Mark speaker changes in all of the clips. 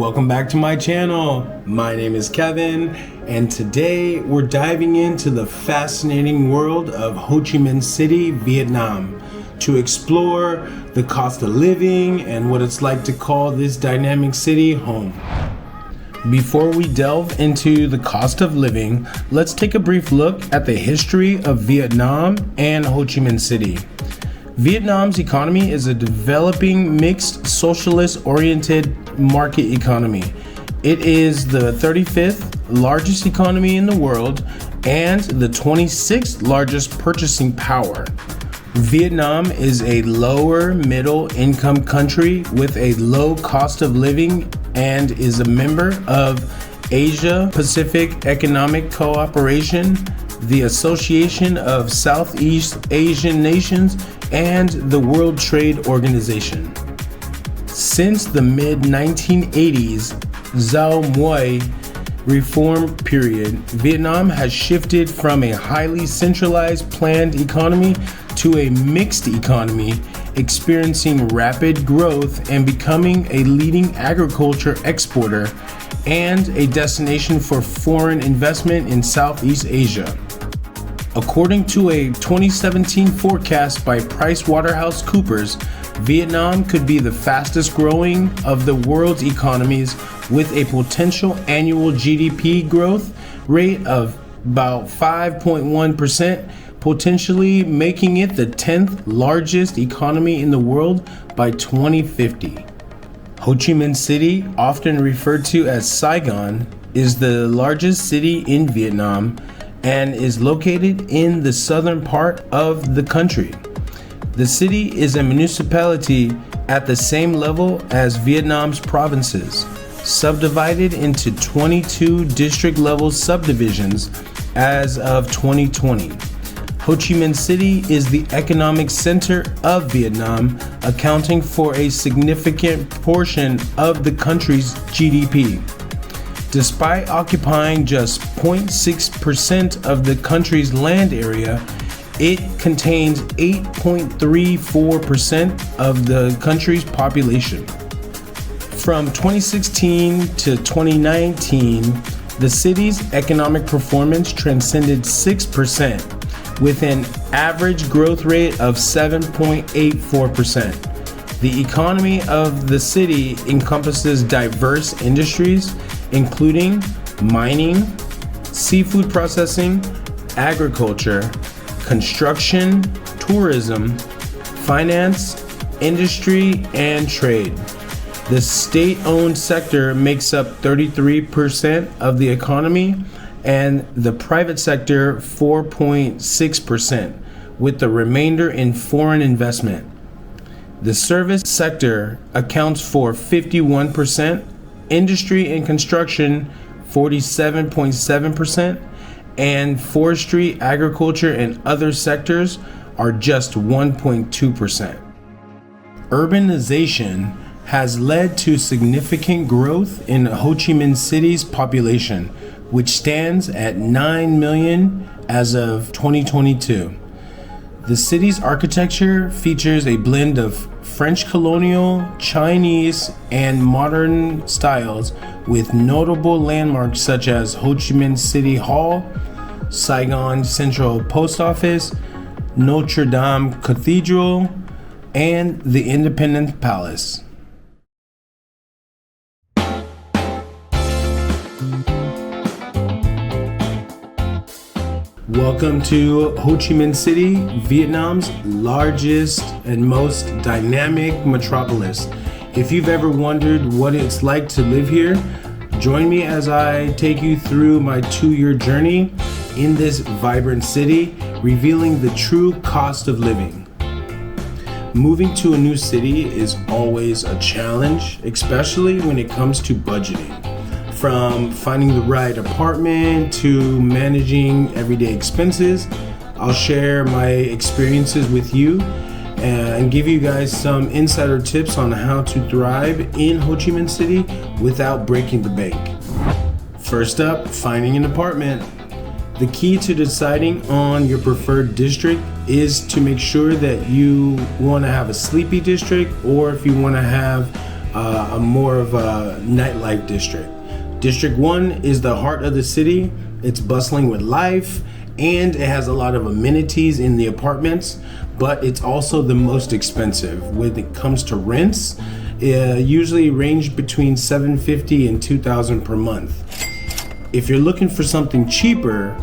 Speaker 1: Welcome back to my channel. My name is Kevin, and today we're diving into the fascinating world of Ho Chi Minh City, Vietnam, to explore the cost of living and what it's like to call this dynamic city home. Before we delve into the cost of living, let's take a brief look at the history of Vietnam and Ho Chi Minh City. Vietnam's economy is a developing mixed socialist-oriented market economy. It is the 35th largest economy in the world and the 26th largest purchasing power. Vietnam is a lower middle income country with a low cost of living and is a member of Asia Pacific Economic Cooperation, the Association of Southeast Asian Nations, and the World Trade Organization. Since the mid-1980s Giao Moi reform period, Vietnam has shifted from a highly centralized planned economy to a mixed economy, experiencing rapid growth and becoming a leading agriculture exporter and a destination for foreign investment in Southeast Asia. According to a 2017 forecast by PricewaterhouseCoopers, Vietnam could be the fastest growing of the world's economies with a potential annual GDP growth rate of about 5.1%, potentially making it the 10th largest economy in the world by 2050. Ho Chi Minh City, often referred to as Saigon, is the largest city in Vietnam and is located in the southern part of the country. The city is a municipality at the same level as Vietnam's provinces, subdivided into 22 district-level subdivisions as of 2020. Ho Chi Minh City is the economic center of Vietnam, accounting for a significant portion of the country's GDP. Despite occupying just 0.6% of the country's land area, it contains 8.34% of the country's population. From 2016 to 2019, the city's economic performance transcended 6%, with an average growth rate of 7.84%. The economy of the city encompasses diverse industries, including mining, seafood processing, agriculture, construction, tourism, finance, industry, and trade. The state-owned sector makes up 33% of the economy, and the private sector 4.6%, with the remainder in foreign investment. The service sector accounts for 51%, industry and construction 47.7%, and forestry, agriculture, and other sectors are just 1.2%. Urbanization has led to significant growth in Ho Chi Minh City's population, which stands at 9 million as of 2022. The city's architecture features a blend of French colonial, Chinese, and modern styles, with notable landmarks such as Ho Chi Minh City Hall, Saigon Central Post Office, Notre Dame Cathedral, and the Independence Palace. Welcome to Ho Chi Minh City, Vietnam's largest and most dynamic metropolis. If you've ever wondered what it's like to live here, join me as I take you through my 2-year journey in this vibrant city, revealing the true cost of living. Moving to a new city is always a challenge, especially when it comes to budgeting. From finding the right apartment to managing everyday expenses, I'll share my experiences with you and give you guys some insider tips on how to thrive in Ho Chi Minh City without breaking the bank. First up, finding an apartment. The key to deciding on your preferred district is to make sure that you want to have a sleepy district or if you want to have a more of a nightlife district. District 1 is the heart of the city. It's bustling with life and it has a lot of amenities in the apartments, but it's also the most expensive. When it comes to rents, usually range between $750 and $2,000 per month. If you're looking for something cheaper,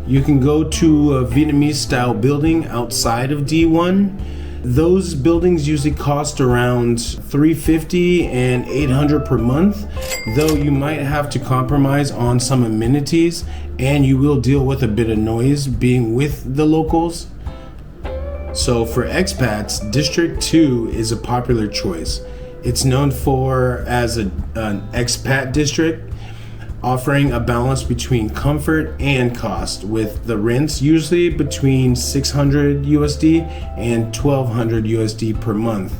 Speaker 1: you can go to a Vietnamese style building outside of D1. Those buildings usually cost around $350 and $800 per month, though you might have to compromise on some amenities and you will deal with a bit of noise being with the locals. So for expats, District 2 is a popular choice. It's known as an expat district, offering a balance between comfort and cost, with the rents usually between $600 USD and $1,200 USD per month.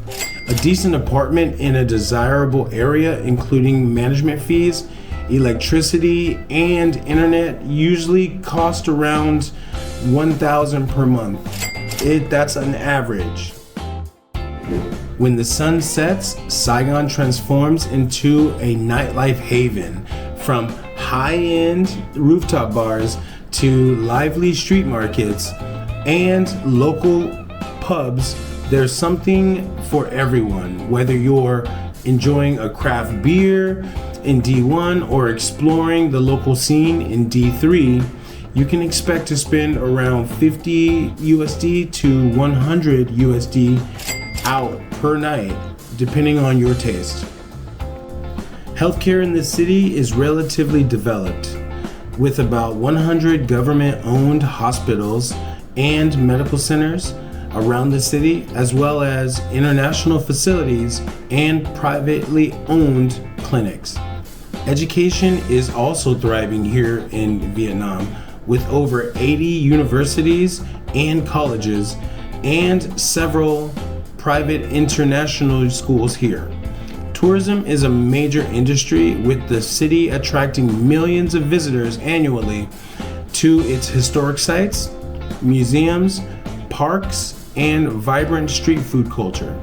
Speaker 1: A decent apartment in a desirable area, including management fees, electricity, and internet, usually cost around $1,000 per month. That's an average. When the sun sets, Saigon transforms into a nightlife haven. From high-end rooftop bars to lively street markets and local pubs, there's something for everyone. Whether you're enjoying a craft beer in D1 or exploring the local scene in D3, you can expect to spend around $50 USD to $100 USD out per night, depending on your taste. Healthcare in the city is relatively developed, with about 100 government-owned hospitals and medical centers around the city, as well as international facilities and privately owned clinics. Education is also thriving here in Vietnam, with over 80 universities and colleges and several private international schools here. Tourism is a major industry, with the city attracting millions of visitors annually to its historic sites, museums, parks, and vibrant street food culture.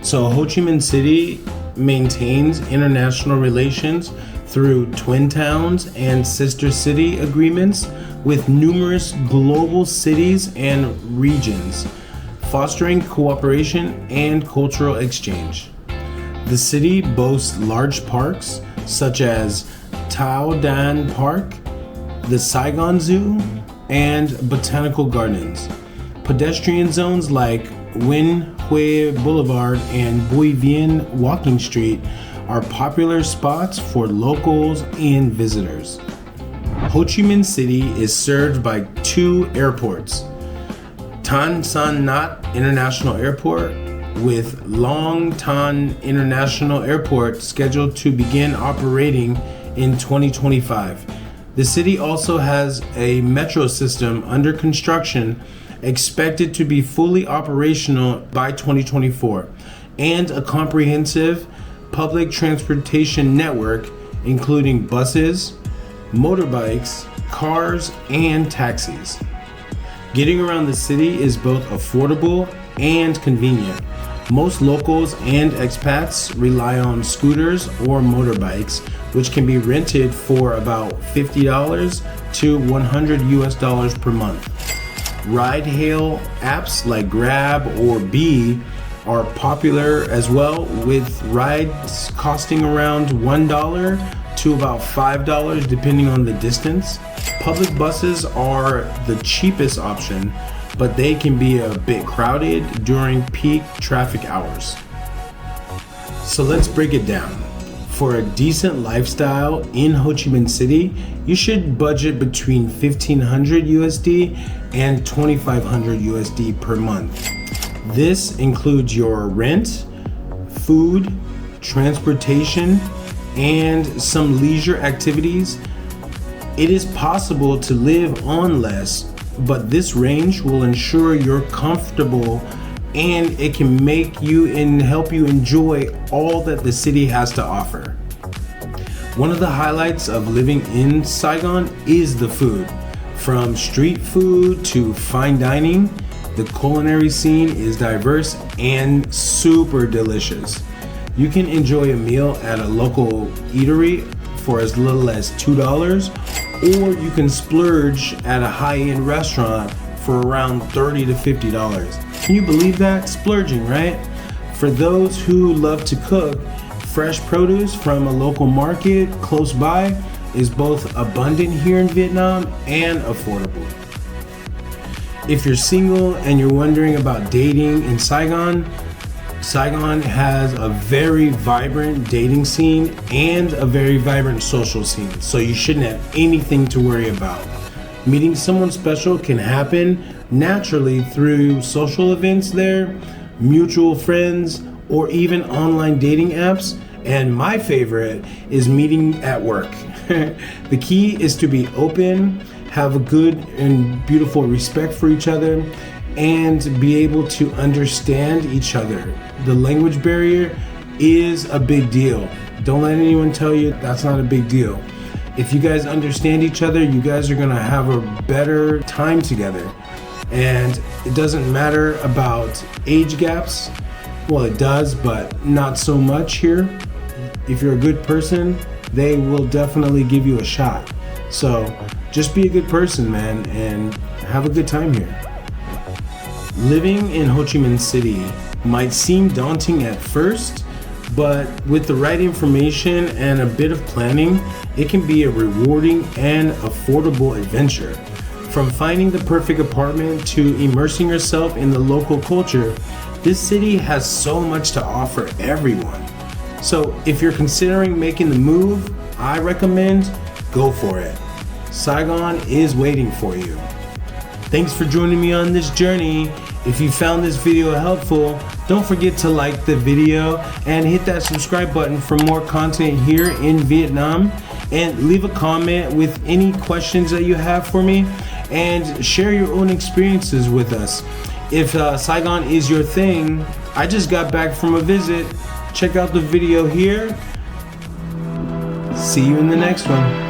Speaker 1: So Ho Chi Minh City maintains international relations through twin towns and sister city agreements with numerous global cities and regions, fostering cooperation and cultural exchange. The city boasts large parks such as Tao Dan Park, the Saigon Zoo, and botanical gardens. Pedestrian zones like Nguyen Hue Boulevard and Bui Vien Walking Street are popular spots for locals and visitors. Ho Chi Minh City is served by 2 airports: Tan Son Nhat International Airport, with Long Tan International Airport scheduled to begin operating in 2025. The city also has a metro system under construction, expected to be fully operational by 2024, and a comprehensive public transportation network including buses, motorbikes, cars, and taxis. Getting around the city is both affordable and convenient. Most locals and expats rely on scooters or motorbikes, which can be rented for about $50 to $100 per month. Ride-hail apps like Grab or Bee are popular as well, with rides costing around $1 to about $5 depending on the distance. Public buses are the cheapest option, but they can be a bit crowded during peak traffic hours. So let's break it down. For a decent lifestyle in Ho Chi Minh City, you should budget between $1,500 USD and $2,500 USD per month. This includes your rent, food, transportation, and some leisure activities. It is possible to live on less, but this range will ensure you're comfortable and it can make you and help you enjoy all that the city has to offer. One of the highlights of living in Saigon is the food. From street food to fine dining, the culinary scene is diverse and super delicious. You can enjoy a meal at a local eatery for as little as $2, or you can splurge at a high-end restaurant for around $30 to $50. Can you believe that? Splurging, right? For those who love to cook, fresh produce from a local market close by is both abundant here in Vietnam and affordable. If you're single and you're wondering about dating in Saigon, Saigon has a very vibrant dating scene and a very vibrant social scene, so you shouldn't have anything to worry about. Meeting someone special can happen naturally through social events there, mutual friends, or even online dating apps. And my favorite is meeting at work. The key is to be open, have a good and beautiful respect for each other, and be able to understand each other. The language barrier is a big deal. Don't let anyone tell you that's not a big deal. If you guys understand each other, you guys are gonna have a better time together. And it doesn't matter about age gaps. Well, it does, but not so much here. If you're a good person, they will definitely give you a shot. So just be a good person, man, and have a good time here. Living in Ho Chi Minh City might seem daunting at first, but with the right information and a bit of planning, it can be a rewarding and affordable adventure. From finding the perfect apartment to immersing yourself in the local culture, this city has so much to offer everyone. So if you're considering making the move, I recommend go for it. Saigon is waiting for you. Thanks for joining me on this journey. If you found this video helpful, don't forget to like the video and hit that subscribe button for more content here in Vietnam, and leave a comment with any questions that you have for me, and share your own experiences with us. If Saigon is your thing, I just got back from a visit. Check out the video here. See you in the next one.